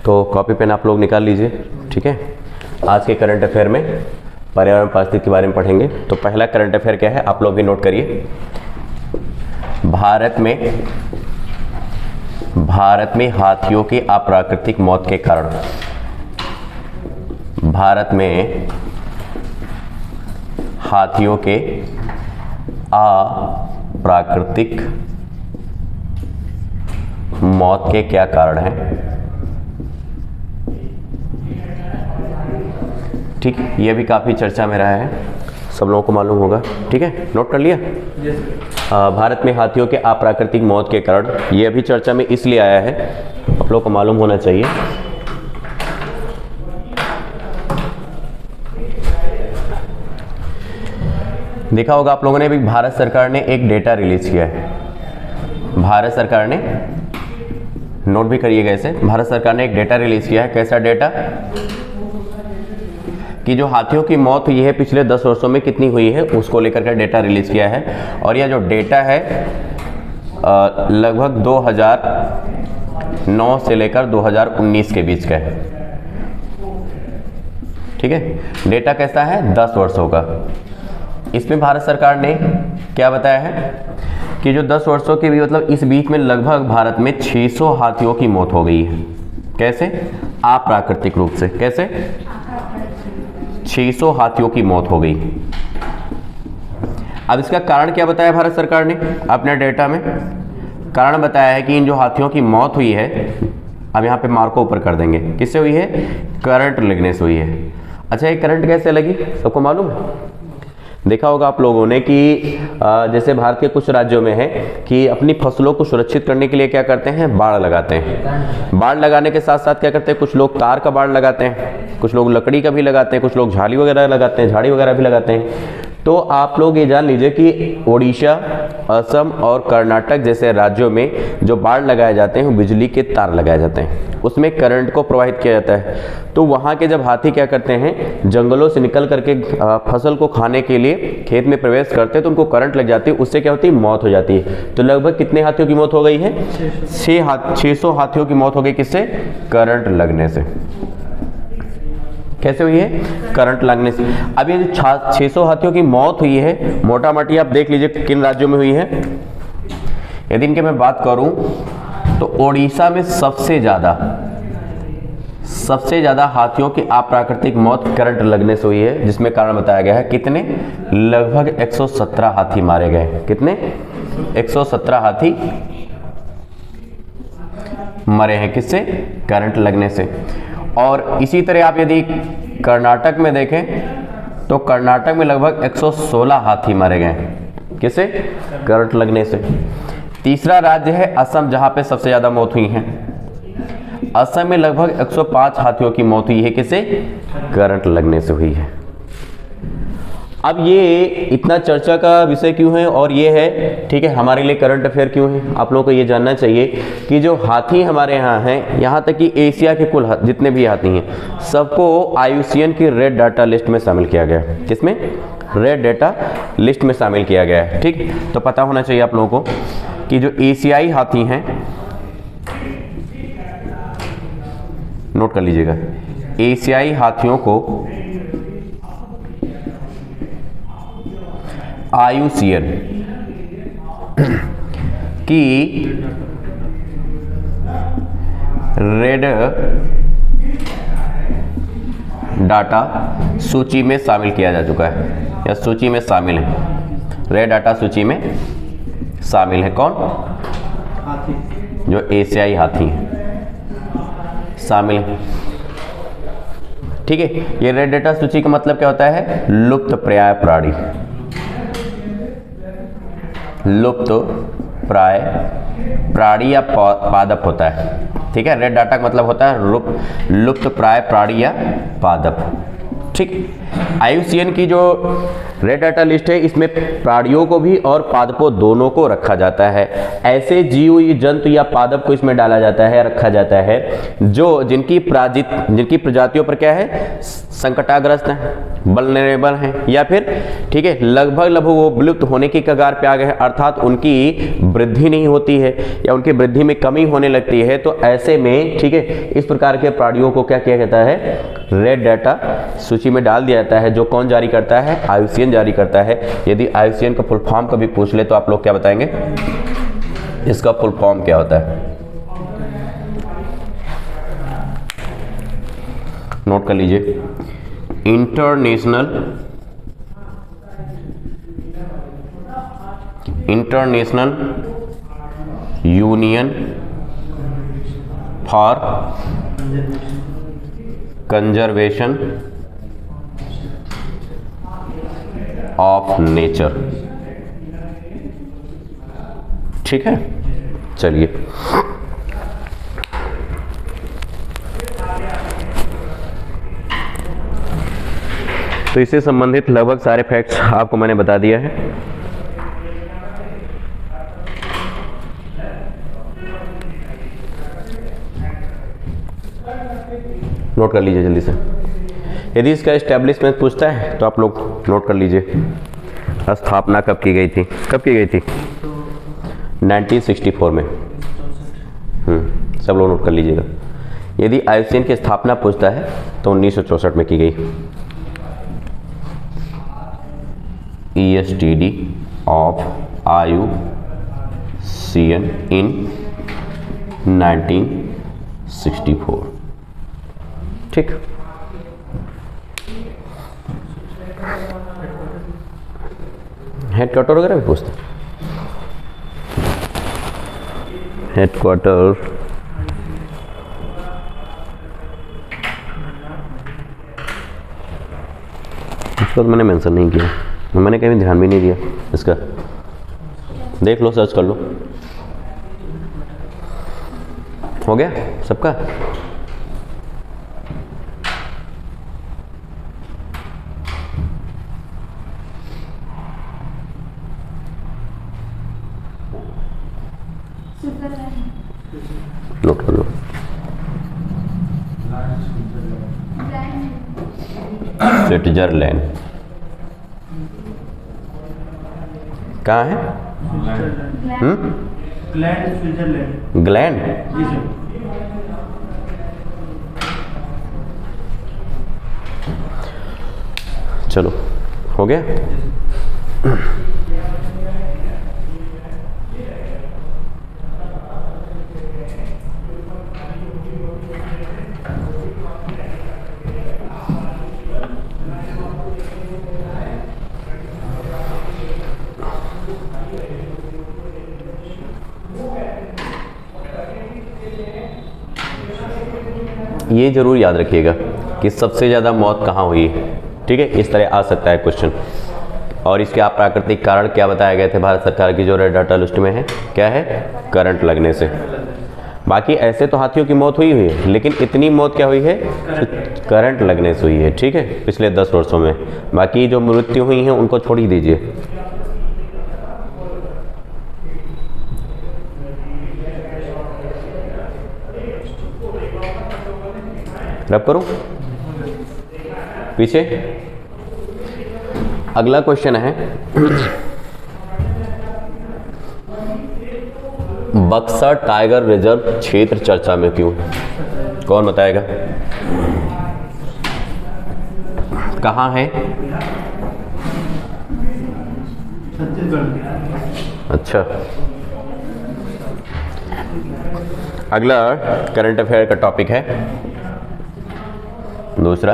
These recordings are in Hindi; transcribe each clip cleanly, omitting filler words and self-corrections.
तो कॉपी पेन आप लोग निकाल लीजिए, ठीक है। आज के करंट अफेयर में पर्यावरण पारिस्थितिकी के बारे में पढ़ेंगे। तो पहला करंट अफेयर क्या है आप लोग भी नोट करिए। भारत में हाथियों की अप्राकृतिक मौत के कारण, भारत में हाथियों के अप्राकृतिक मौत के क्या कारण हैं? ठीक, ये भी काफ़ी चर्चा में रहा है, सब लोगों को मालूम होगा, ठीक है। नोट कर लिया। भारत में हाथियों के अप्राकृतिक मौत के कारण, ये भी चर्चा में इसलिए आया है, आप लोगों को मालूम होना चाहिए। देखा होगा आप लोगों ने भी, भारत सरकार ने एक डेटा रिलीज किया है। भारत सरकार ने, नोट भी करिएगा इसे, भारत सरकार ने एक डेटा रिलीज किया है। कैसा डेटा? कि जो हाथियों की मौत हुई है पिछले 10 वर्षों में कितनी हुई है, उसको लेकर के डेटा रिलीज किया है। और यह जो डेटा है लगभग 2009 से लेकर 2019 के बीच का है, ठीक है। डेटा कैसा है? 10 वर्षों का। इसमें भारत सरकार ने क्या बताया है कि जो 10 वर्षों के भी मतलब इस बीच में लगभग भारत में 600 हाथियों की मौत हो गई है। कैसे? अप्राकृतिक रूप से। कैसे? 600 हाथियों की मौत हो गई। अब इसका कारण क्या बताया भारत सरकार ने अपने डेटा में? कारण बताया है कि इन जो हाथियों की मौत हुई है, अब यहाँ पे मार्क को ऊपर कर देंगे, किससे हुई है? करंट लगने से हुई है। अच्छा, ये करंट कैसे लगी सबको मालूम है? देखा होगा आप लोगों ने कि जैसे भारत के कुछ राज्यों में है कि अपनी फसलों को सुरक्षित करने के लिए क्या करते हैं? बाड़ लगाते हैं। बाड़ लगाने के साथ साथ क्या करते हैं? कुछ लोग तार का बाड़ लगाते हैं, कुछ लोग लकड़ी का भी लगाते हैं, कुछ लोग झाड़ी वगैरह लगाते हैं, झाड़ी वगैरह भी लगाते हैं। तो आप लोग ये जान लीजिए कि ओडिशा, असम और कर्नाटक जैसे राज्यों में जो बाड़ लगाए जाते हैं वो बिजली के तार लगाए जाते हैं, उसमें करंट को प्रवाहित किया जाता है। तो वहाँ के जब हाथी क्या करते हैं, जंगलों से निकल करके फसल को खाने के लिए खेत में प्रवेश करते हैं, तो उनको करंट लग जाती है, उससे क्या होती है? मौत हो जाती है। तो लगभग कितने हाथियों की मौत हो गई है? 600 हाथियों की मौत हो गई। किससे? करंट लगने से। कैसे हुई है? करंट लगने से। अब ये 600 हाथियों की मौत हुई है, मोटा मोटी आप देख लीजिए किन राज्यों में हुई है। यदि इनके मैं बात करूं तो ओडिशा में सबसे ज्यादा हाथियों की अप्राकृतिक मौत करंट लगने से हुई है, जिसमें कारण बताया गया है कितने? लगभग 117 हाथी मारे गए। कितने? 117 हाथी मरे हैं। किससे? करंट लगने से। और इसी तरह आप यदि कर्नाटक में देखें तो कर्नाटक में लगभग 116 हाथी मारे गए। किससे? करंट लगने से। तीसरा राज्य है असम, जहां पे सबसे ज्यादा मौत हुई है। असम में लगभग 105 हाथियों की मौत हुई है। किससे? करंट लगने से हुई है। अब ये इतना चर्चा का विषय क्यों है और ये है, ठीक है, हमारे लिए करंट अफेयर क्यों है? आप लोगों को ये जानना चाहिए कि जो हाथी हमारे यहाँ हैं, यहाँ तक कि एशिया के कुल जितने भी हाथी हैं, सबको IUCN की रेड डाटा लिस्ट में शामिल किया गया है। किसमें? रेड डाटा लिस्ट में शामिल किया गया है। ठीक, तो पता होना चाहिए आप लोगों को कि जो एशियाई हाथी हैं, नोट कर लीजिएगा, एशियाई हाथियों को IUCN की रेड डाटा सूची में शामिल किया जा चुका है, या सूची में शामिल है। रेड डाटा सूची में शामिल है कौन? जो एशियाई हाथी हैं, शामिल है। ठीक है, ये रेड डाटा सूची का मतलब क्या होता है? लुप्त प्राय प्राणी, लुप्त प्राय प्राणी या पादप होता है। ठीक है, रेड डाटा का मतलब होता है लुप्त प्राय प्राणी या पादप। ठीक, IUCN की जो रेड डाटा लिस्ट है इसमें प्राणियों को भी और पादपों दोनों को रखा जाता है। ऐसे जीव जंतु या पादप को इसमें डाला जाता है, रखा जाता है जो जिनकी प्रजातियों पर क्या है, संकटाग्रस्त हैं, वल्नरेबल हैं, या फिर ठीक है लगभग वो विलुप्त होने की कगार पे आ गए हैं, अर्थात उनकी वृद्धि नहीं होती है या उनकी वृद्धि में कमी होने लगती है। तो ऐसे में ठीक है इस प्रकार के प्राणियों को क्या किया जाता है, रेड डाटा सूची में डाल दिया जाता है। जो कौन जारी करता है, IUCN जारी करता है। यदि IUCN का फुल फॉर्म कभी पूछ ले तो आप लोग क्या बताएंगे, इसका फुल फॉर्म क्या होता है, नोट कर लीजिए। International union for conservation of nature. ठीक है, चलिए तो इससे संबंधित लगभग सारे फैक्ट्स आपको मैंने बता दिया है। नोट कर लीजिए जल्दी से। यदि इसका एस्टेब्लिशमेंट पूछता है तो आप लोग नोट कर लीजिए, स्थापना कब की गई थी, कब की गई थी, 1964 में। सब लोग नोट कर लीजिएगा। यदि IUCN की स्थापना पूछता है तो 1964 में की गई। ESTD of IUCN in 1964। ठीक, हेडक्वार्टर वगैरह भी पूछते हैं, हेडक्वार्टर इसको तो मैंने मेंशन नहीं किया, मैंने कहीं ध्यान भी नहीं दिया इसका, देख लो, सर्च कर लो। हो गया सबका? नोट कर लो। स्विट्जरलैंड कहाँ है? ग्लैंड। चलो हो गया। ये जरूर याद रखिएगा कि सबसे ज़्यादा मौत कहाँ हुई है। ठीक है, इस तरह आ सकता है क्वेश्चन। और इसके आप प्राकृतिक कारण क्या बताए गए थे भारत सरकार की जो रेड डाटा लिस्ट में है, क्या है, करंट लगने से। बाकी ऐसे तो हाथियों की मौत हुई है, लेकिन इतनी मौत क्या हुई है, करंट लगने से हुई है। ठीक है, पिछले 10 वर्षों में। बाकी जो मृत्यु हुई हैं उनको छोड़ ही दीजिए। रब करूं पीछे। अगला क्वेश्चन है बक्सर टाइगर रिजर्व क्षेत्र चर्चा में क्यों? कौन बताएगा? कहाँ है? अच्छा, अगला करंट अफेयर का टॉपिक है दूसरा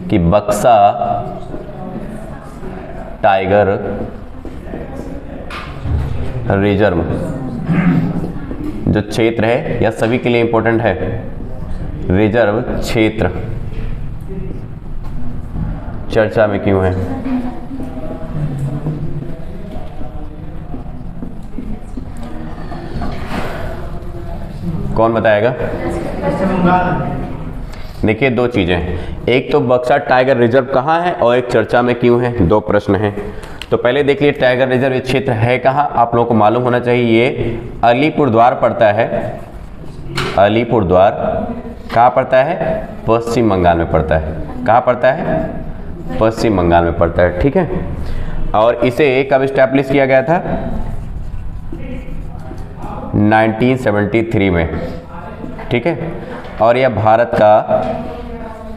कि बक्सा टाइगर रिजर्व जो क्षेत्र है, यह सभी के लिए इंपॉर्टेंट है। रिजर्व क्षेत्र चर्चा में क्यों है? कौन बताएगा? देखिए दो चीज़ें हैं, एक तो बक्सर टाइगर रिजर्व कहाँ है और एक चर्चा में क्यों है, दो प्रश्न हैं। तो पहले देखिए टाइगर रिजर्व क्षेत्र है कहाँ, आप लोगों को मालूम होना चाहिए ये अलीपुरद्वार पड़ता है। अलीपुरद्वार कहाँ पड़ता है, पश्चिम बंगाल में पड़ता है। कहाँ पड़ता है, पश्चिम बंगाल में पड़ता है, ठीक है। और इसे कब इस्टेब्लिश किया गया था, 1973 में, ठीक है। और यह भारत का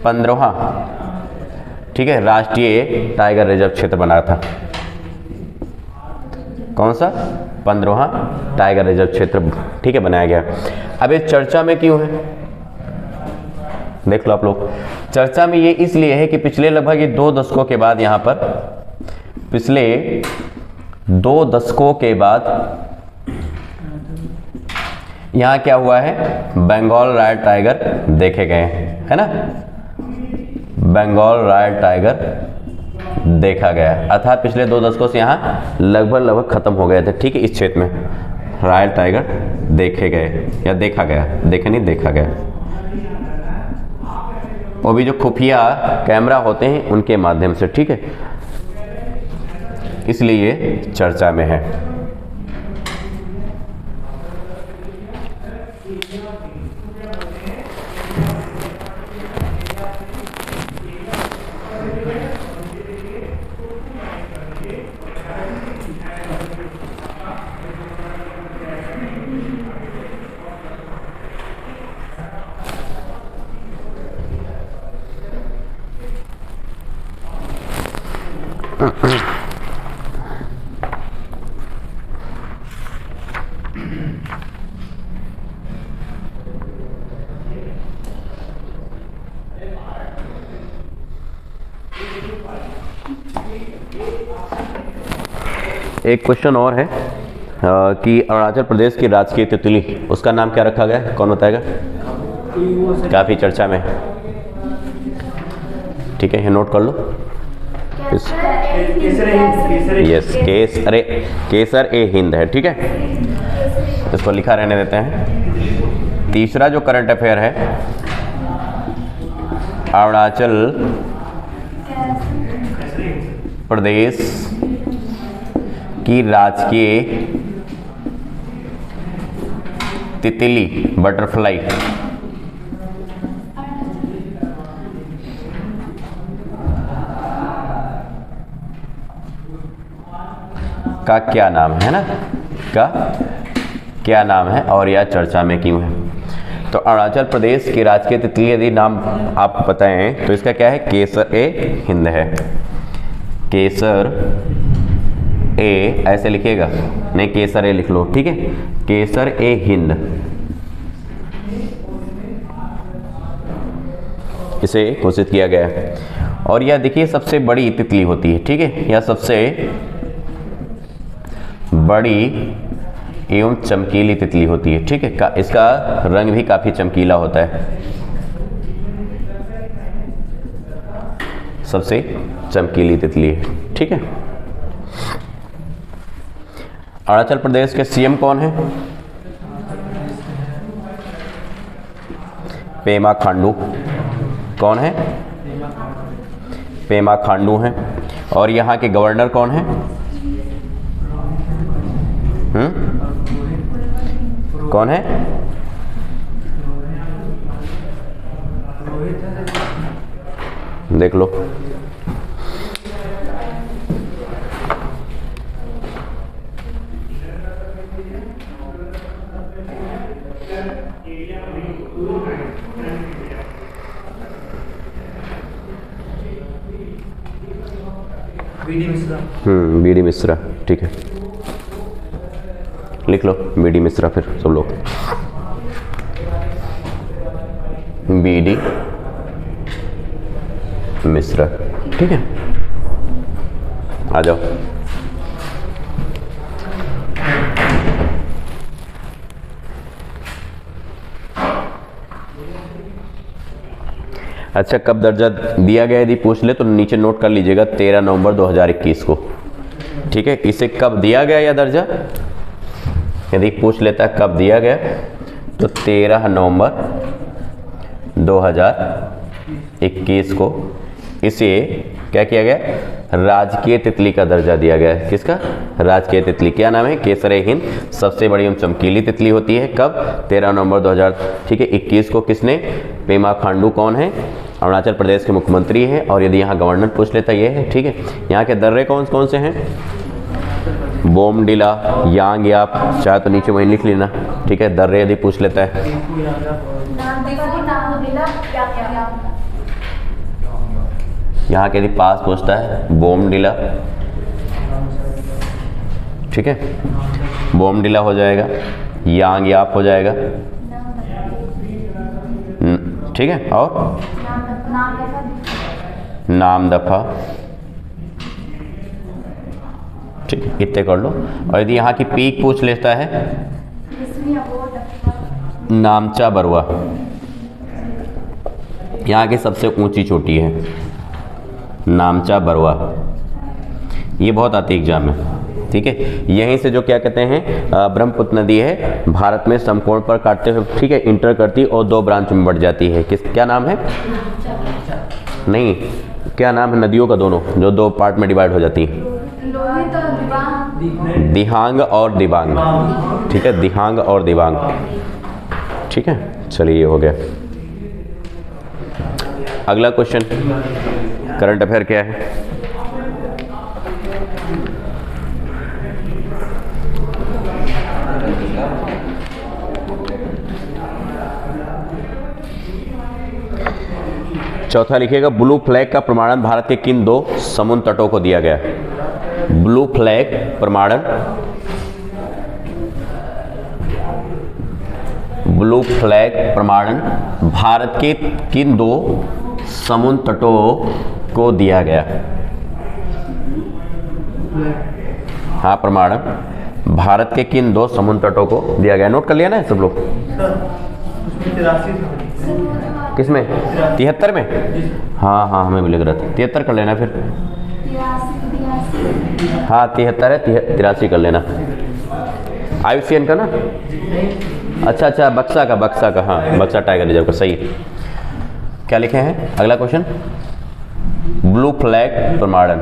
15वां, ठीक है, राष्ट्रीय टाइगर रिजर्व क्षेत्र बना था। कौन सा, 15वां टाइगर रिजर्व क्षेत्र, ठीक है, बनाया गया। अब ये चर्चा में क्यों है, देख लो आप लोग। चर्चा में ये इसलिए है कि पिछले लगभग ये 2 दशकों के बाद, यहाँ पर पिछले 2 दशकों के बाद यहाँ क्या हुआ है, बंगाल रॉयल टाइगर देखे गए हैं, है ना। बंगाल रॉयल टाइगर देखा गया, अर्थात पिछले 2 दशकों से यहाँ लगभग खत्म हो गए थे, ठीक है। इस क्षेत्र में रॉयल टाइगर देखे गए या देखा गया, देखे नहीं, देखा गया। वो भी जो खुफिया कैमरा होते हैं उनके माध्यम से, ठीक है, इसलिए ये चर्चा में है। एक क्वेश्चन और है कि अरुणाचल प्रदेश की राजकीय तितली, उसका नाम क्या रखा गया है, कौन बताएगा। काफ़ी चर्चा में, ठीक है, ये नोट कर लो। यस, केसर ए हिंद है, ठीक है, इसको लिखा रहने देते हैं। तीसरा जो करंट अफेयर है, अरुणाचल प्रदेश की राजकीय तितली बटरफ्लाई का क्या नाम है ना, का क्या नाम है और यह चर्चा में क्यों है। तो अरुणाचल प्रदेश की राजकीय तितली यदि नाम आप बताएं तो इसका क्या है, केसर ए हिंद है। केसर ए ऐसे लिखिएगा, नहीं केसर ए लिख लो, ठीक है, केसर ए हिंद, इसे घोषित किया गया है। और यह देखिए सबसे बड़ी तितली होती है, ठीक है, यह सबसे बड़ी एवं चमकीली तितली होती है, ठीक है। इसका रंग भी काफी चमकीला होता है, सबसे चमकीली तितली है, ठीक है। अरुणाचल प्रदेश के सीएम कौन है, पेमा खांडू। कौन है, पेमा खांडू हैं। और यहाँ के गवर्नर कौन है, कौन है, देख लो। बीडी मिश्रा, ठीक है, लिख लो बीडी मिश्रा, फिर सब लोग बीडी मिश्रा, ठीक है। आ जाओ। अच्छा, कब दर्जा दिया गया यदि पूछ ले तो नीचे नोट कर लीजिएगा, 13 नवंबर 2021 को, ठीक है। इसे कब दिया गया यह दर्जा, यदि पूछ लेता कब दिया गया तो 13 नवंबर 2021 को इसे क्या किया गया, राजकीय तितली का दर्जा दिया गया है। किसका? राजकीय तितली। क्या नाम है? केसरे हिंद। सबसे बड़ी एवं चमकीली तितली होती है। कब? 13 नवंबर 2021 को। किसने? पेमा खांडू कौन है? अरुणाचल प्रदेश के मुख्यमंत्री हैं। और यदि यहाँ गवर्नर पूछ लेता ये है, ठीक है। यहाँ के दर्रे कौन कौन से हैं? बोमडिला, यांग याप, चाहे तो नीचे वहीं लिख लेना, ठीक है। दर्रे यदि पूछ लेता है, यहाँ के यदि पास पूछता है बोमडिला, ठीक है, बोमडिला हो जाएगा, यांग याप हो जाएगा, ठीक है। और नामदफा, ठीक है, इतने कर लो। और यदि यहाँ की पीक पूछ लेता है, नामचा बरुआ, यहाँ की सबसे ऊंची चोटी है नामचा बरुआ। ये बहुत आती एग्जाम में, ठीक है। यहीं से जो क्या कहते हैं ब्रह्मपुत्र नदी है, भारत में समकोण पर काटते हुए, ठीक है, इंटर करती और दो ब्रांच में बढ़ जाती है। किस, क्या नाम है? नहीं, क्या नाम है नदियों का दोनों जो दो पार्ट में डिवाइड हो जाती है? दिहांग और दिबांग, ठीक है, दिहांग और दिबांग, ठीक है। चलिए ये हो गया। अगला क्वेश्चन, करंट अफेयर क्या है? चौथा लिखिएगा, ब्लू फ्लैग का प्रमाणन भारत के किन दो समुद्र तटों को दिया गया? ब्लू फ्लैग प्रमाणन, ब्लू फ्लैग प्रमाणन भारत के किन दो समुद्र तटों को दिया गया? हाँ, प्रमाणन भारत के किन दो समुद्र तटों को दिया गया? नोट कर लिया ना सब लोग? किसमें? 73 में? हाँ हाँ, हमें भी लग रहा था 73 कर लेना फिर। हाँ 73 है, 83 कर लेना। IUCN का ना? अच्छा अच्छा, बक्सा का, हाँ बक्सा टाइगर रिजर्व का, सही है। क्या लिखे हैं? अगला क्वेश्चन, ब्लू फ्लैग प्रमाणन,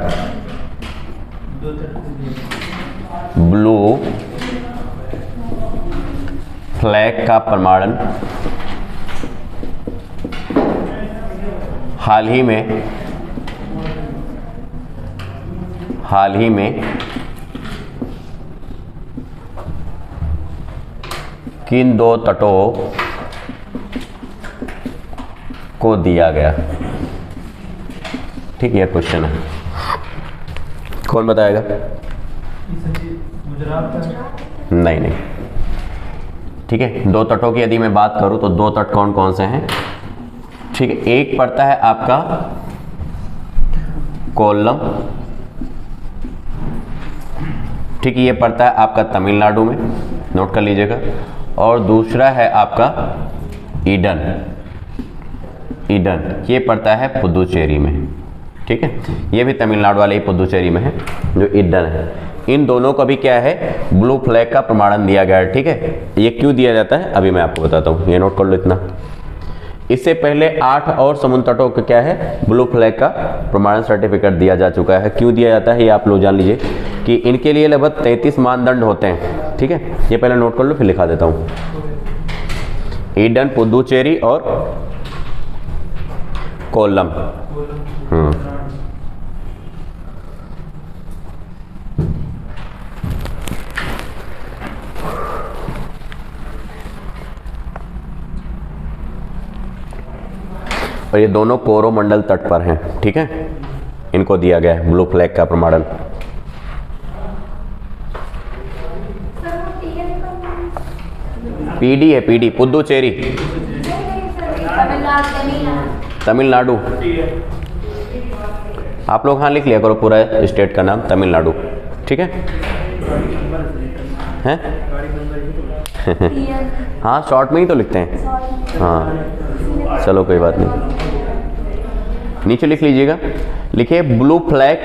ब्लू फ्लैग का प्रमाणन हाल ही में किन दो तटों को दिया गया? ठीक है, क्वेश्चन है, कौन बताएगा? नहीं, ठीक है। दो तटों की यदि मैं बात करूं तो दो तट कौन कौन से हैं? ठीक है, एक पड़ता है आपका कोल्लम, ठीक है, ये पड़ता है आपका तमिलनाडु में, नोट कर लीजिएगा। और दूसरा है आपका ईडन, ये पड़ता है पुदुचेरी में, ठीक है। ये भी तमिलनाडु वाले ही पुदुचेरी में है, जो ईडन है। इन दोनों को भी क्या है, ब्लू फ्लैग का प्रमाणन दिया गया है, ठीक है। ये क्यों दिया जाता है अभी मैं आपको बताता हूँ, ये नोट कर लो इतना। इससे पहले 8 और समुद्र तटों का क्या है, ब्लू फ्लैग का प्रमाणन सर्टिफिकेट दिया जा चुका है। क्यों दिया जाता है ये आप लोग जान लीजिए कि इनके लिए लगभग 33 मानदंड होते हैं, ठीक है। ये पहले नोट कर लो, फिर लिखा देता हूँ। ईडन, पुदुचेरी और कोल्लम। और ये दोनों कोरोमंडल तट पर हैं, ठीक है। इनको दिया गया है ब्लू फ्लैग का प्रमाणन। पीडी है, पीडी पुदुचेरी, तमिलनाडु। आप लोग हाँ लिख लिया करो पूरा स्टेट का नाम, तमिलनाडु, ठीक है। हैं? हाँ शॉर्ट में ही तो लिखते हैं, हाँ चलो कोई बात नहीं। नीचे लिख लीजिएगा, लिखिए ब्लू फ्लैग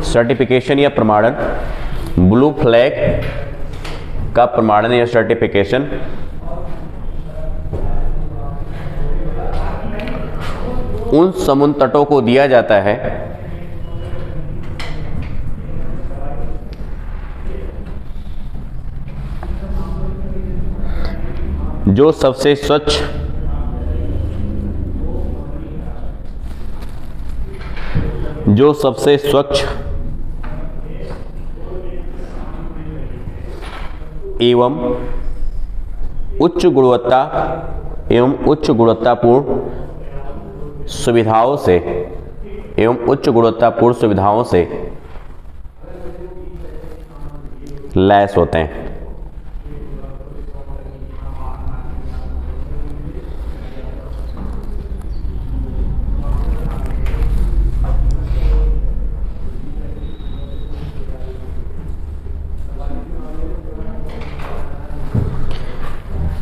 सर्टिफिकेशन या प्रमाणन, ब्लू फ्लैग का प्रमाणन या सर्टिफिकेशन उन समुद्र तटों को दिया जाता है जो सबसे स्वच्छ एवं उच्च गुणवत्तापूर्ण सुविधाओं से लैस होते हैं।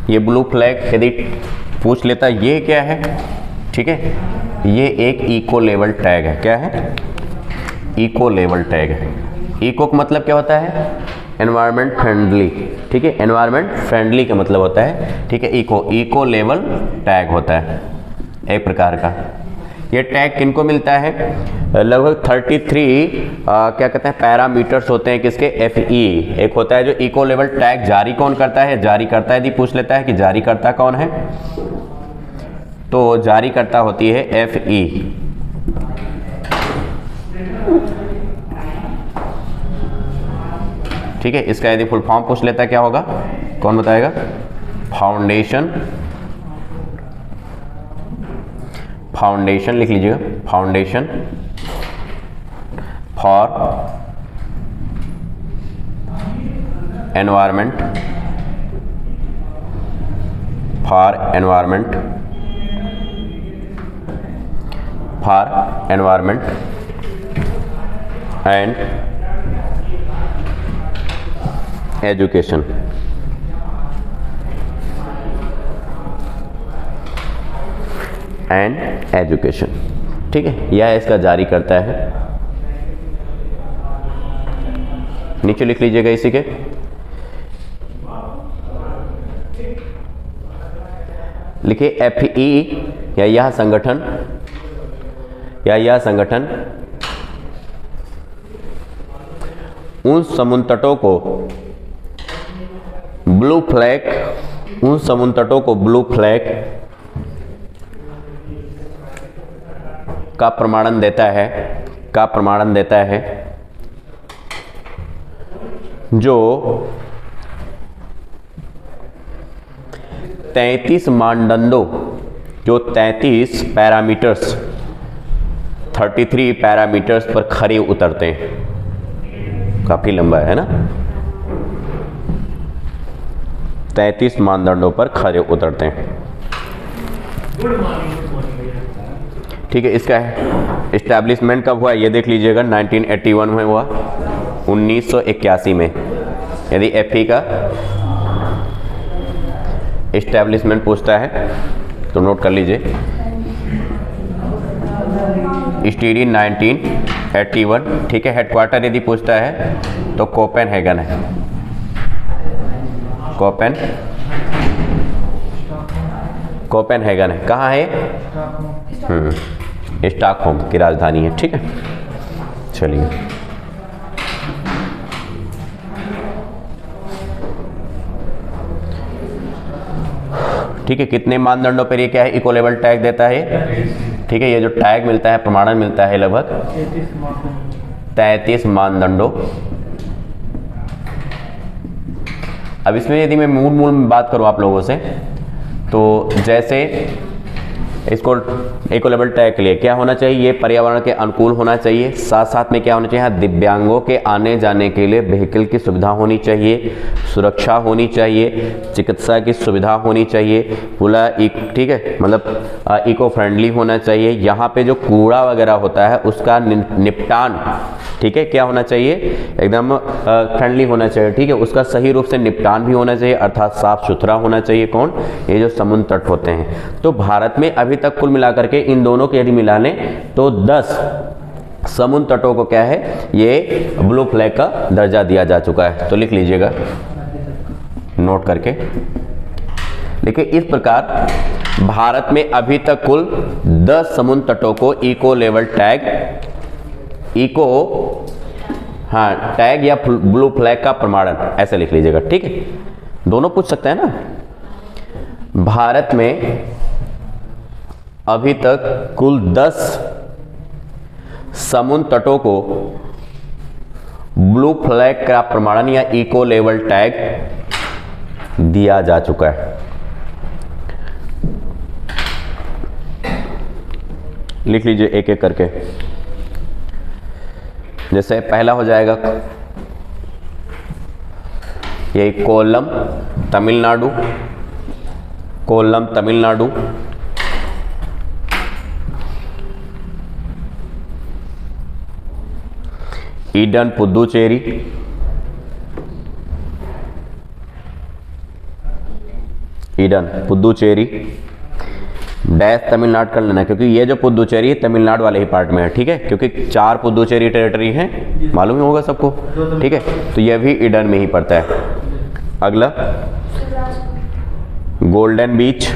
ये ब्लू फ्लैग यदि पूछ लेता ये क्या है, ठीक है, ये एक इको लेवल टैग है। क्या है? इको लेवल टैग है। इको का मतलब क्या होता है? एनवायरनमेंट फ्रेंडली, ठीक है, एनवायरनमेंट फ्रेंडली का मतलब होता है, ठीक है, इको लेवल टैग होता है एक प्रकार का। ये टैग किनको मिलता है? लगभग 33 क्या कहते हैं पैरामीटर्स होते हैं किसके? FE। एक होता है जो इको लेवल टैग जारी कौन करता है? जारी करता है, यदि पूछ लेता है कि जारी करता कौन है, तो जारी करता होती है FE। ठीक है, इसका यदि फुल फॉर्म पूछ लेता है क्या होगा? कौन बताएगा? फाउंडेशन लिख लीजिएगा, foundation for environment and education. ठीक है, यह इसका जारी करता है। नीचे लिख लीजिएगा इसी के, लिखिए FE या यह संगठन उन समुद्र तटों को ब्लू फ्लैग का प्रमाणन देता है जो 33 मानदंडों, जो 33 पैरामीटर्स 33 पैरामीटर्स पर खरे उतरते हैं। काफी लंबा है ना? 33 मानदंडों पर खरे उतरते हैं। ठीक है, इसका इस्टेब्लिशमेंट कब हुआ ये देख लीजिएगा, 1981 में हुआ, 1981 में। यदि FE का इस्टेब्लिशमेंट पूछता है तो नोट कर लीजिए, स्टीडी 1981। ठीक है, हेडक्वार्टर यदि पूछता है तो कोपेनहेगन है, कोपेनहेगन है। कहाँ है? स्टॉकहोम की राजधानी है। ठीक है, चलिए ठीक है, कितने मानदंडों पर ये क्या है? इको लेवल टैग देता है। ठीक है, ये जो टैग मिलता है, प्रमाणन मिलता है लगभग 33 मानदंडों। अब इसमें यदि मैं मूल में बात करूं आप लोगों से, तो जैसे इसको इको लेवल टैग के लिए क्या होना चाहिए? ये पर्यावरण के अनुकूल होना चाहिए। साथ साथ में क्या होना चाहिए? दिव्यांगों के आने जाने के लिए व्हीकल की सुविधा होनी चाहिए, सुरक्षा होनी चाहिए, चिकित्सा की सुविधा होनी चाहिए, पूरा ठीक है, मतलब इको फ्रेंडली होना चाहिए। यहाँ पे जो कूड़ा वगैरह होता है उसका निपटान, ठीक है, क्या होना चाहिए? एकदम फ्रेंडली होना चाहिए। ठीक है, उसका सही रूप से निपटान भी होना चाहिए, अर्थात साफ सुथरा होना चाहिए। कौन? ये जो समुद्र तट होते हैं। तो भारत में अभी तक कुल मिलाकर के इन दोनों के यदि मिला लें तो 10 समुद्र तटों को क्या है? ये ब्लू फ्लैग का दर्जा दिया जा चुका है। तो लिख लीजिएगा नोट करके। देखिए, इस प्रकार भारत में अभी तक कुल 10 समुद्र तटों को eco level tag, eco tag या ब्लू फ्लैग का प्रमाणन, ऐसे लिख लीजिएगा, ठीक है, दोनों पूछ सकते हैं ना। भारत में अभी तक कुल 10 समुद्र तटों को ब्लू फ्लैग का प्रमाणन या इको लेवल टैग दिया जा चुका है। लिख लीजिए एक एक करके। जैसे पहला हो जाएगा ये Kollam Tamil Nadu, Kollam Tamil Nadu, Eden Puducherry, Eden Puducherry, dash Tamil Nadu कर लेना, क्योंकि ये जो पुदुचेरी है तमिलनाडु वाले ही पार्ट में है, ठीक है, क्योंकि 4 पुदुचेरी टेरिटरी हैं, मालूम ही होगा सबको, ठीक है, तो ये भी ईडन में ही पड़ता है। अगला गोल्डन बीच,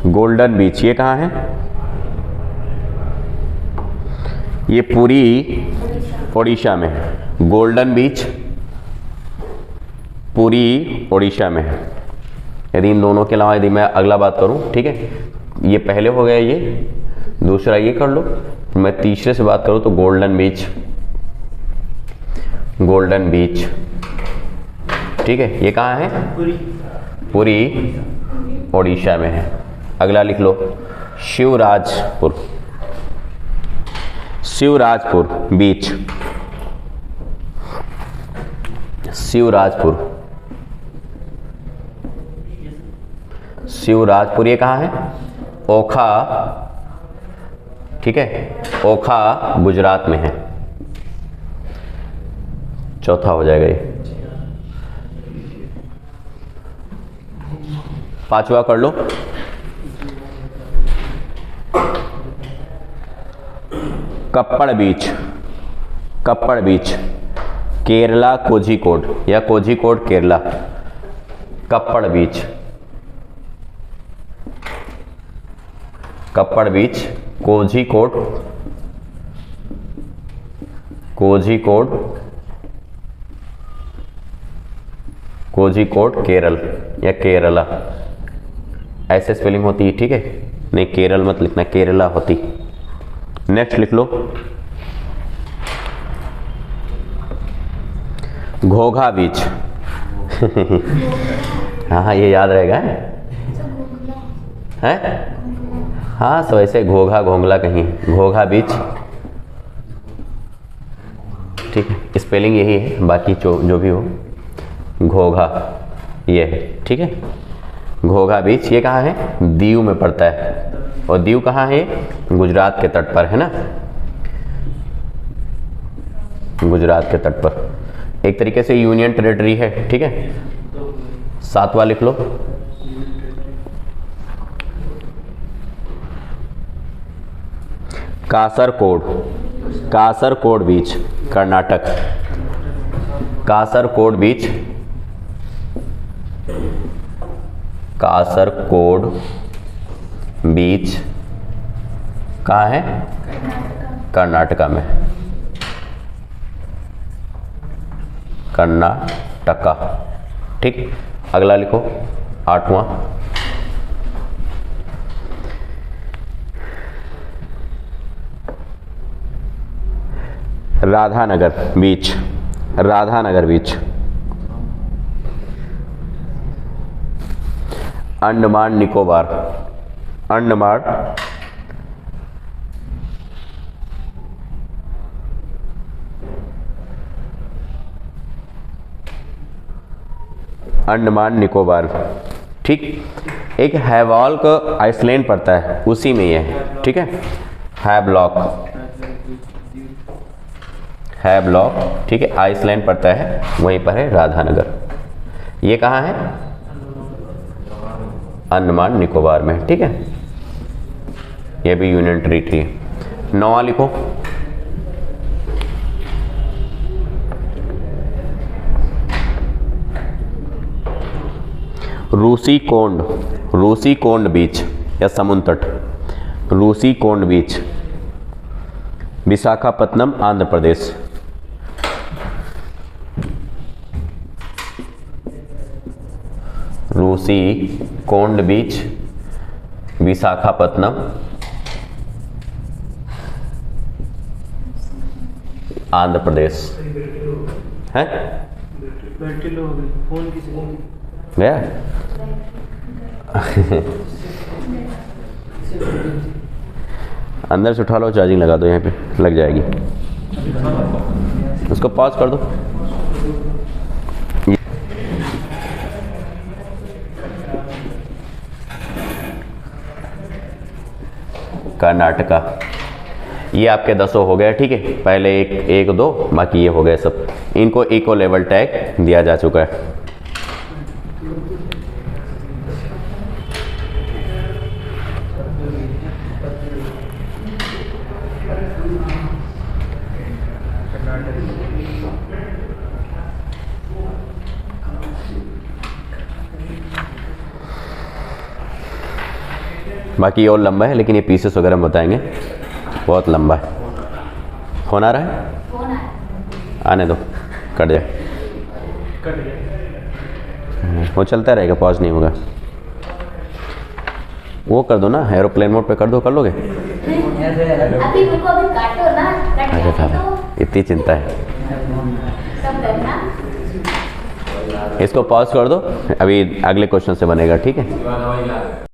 गोल्डन बीच ये कहाँ है? ये पूरी ओडिशा में है। गोल्डन बीच पूरी ओडिशा में है। यदि इन दोनों के अलावा यदि मैं अगला बात करूं, ठीक है, ये पहले हो गया, ये दूसरा ये कर लो, मैं तीसरे से बात करूं तो गोल्डन बीच, गोल्डन बीच, ठीक है, ये कहाँ है? पूरी ओडिशा में है। अगला लिख लो शिवराजपुर, शिवराजपुर बीच, शिवराजपुर, शिवराजपुर ये कहाँ है? ओखा, ठीक है, ओखा गुजरात में है। चौथा हो जाएगा ये। पांचवा कर लो कप्पड़ बीच, कप्पड़ बीच केरला कोझिकोड या कोझिकोड केरला, कप्पड़ बीच, कप्पड़ बीच कोझिकोड, कोझिकोड, कोझिकोड केरल या केरला, ऐसे स्पेलिंग होती है, ठीक है, नहीं केरल मत लिखना, केरला होती। नेक्स्ट लिख लो घोघा बीच हाँ ये याद रहेगा है? हाँ सो ऐसे घोघा घोंगला कहीं, घोघा बीच, ठीक है, स्पेलिंग यही है, बाकी जो भी हो, घोघा ये है, ठीक है, घोघा बीच ये कहाँ है? दीव में पड़ता है, और दीव कहाँ है? गुजरात के तट पर है ना, गुजरात के तट पर, एक तरीके से यूनियन टेरिटरी है, ठीक है। सातवां लिख लो कासरकोड, कासरकोड बीच कर्नाटक, कासरकोड बीच, कासरकोड बीच कहाँ है? कर्नाटका में, कर्नाटका, ठीक। अगला लिखो आठवां राधानगर बीच, राधानगर बीच, अंडमान निकोबार, अंडमान अंडमान निकोबार, ठीक। एक हैवलॉक आइसलैंड पड़ता है, उसी में ये है, ठीक है, हैवलॉक, हैवलॉक, ठीक है, आइसलैंड पड़ता है, वहीं पर है राधानगर। ये कहाँ है? अंडमान निकोबार में, ठीक है, ये भी यूनियन टेरिटरी है। नौवां लिखो रूसी कोंड, रूसी कोंड बीच या समुद्र तट, रूसी कोंड बीच, विशाखापत्तनम आंध्र प्रदेश। रूसी कोंड बीच, विशाखापत्तनम, आंध्र प्रदेश है। गया अंदर से उठा लो, चार्जिंग लगा दो, यहाँ पे लग जाएगी। उसको पॉज कर दो। कर्नाटका, ये आपके 10 हो गए, ठीक है। पहले एक दो, बाकी ये हो गए सब। इनको इको लेवल टैग दिया जा चुका है। बाकी और लंबा है, लेकिन ये पीसेस वगैरह हम बताएंगे, बहुत लंबा है। फोन आ रहा है? आने दो, कट जाए। वो चलता रहेगा, पॉज नहीं होगा। वो कर दो ना, एरोप्लेन मोड पे कर दो, कर लोगे? अभी रुको, अभी काटो ना, कट जाएगा तो। इतनी चिंता है, सब करना। इसको पॉज कर दो, अभी अगले क्वेश्चन से बनेगा, ठीक है।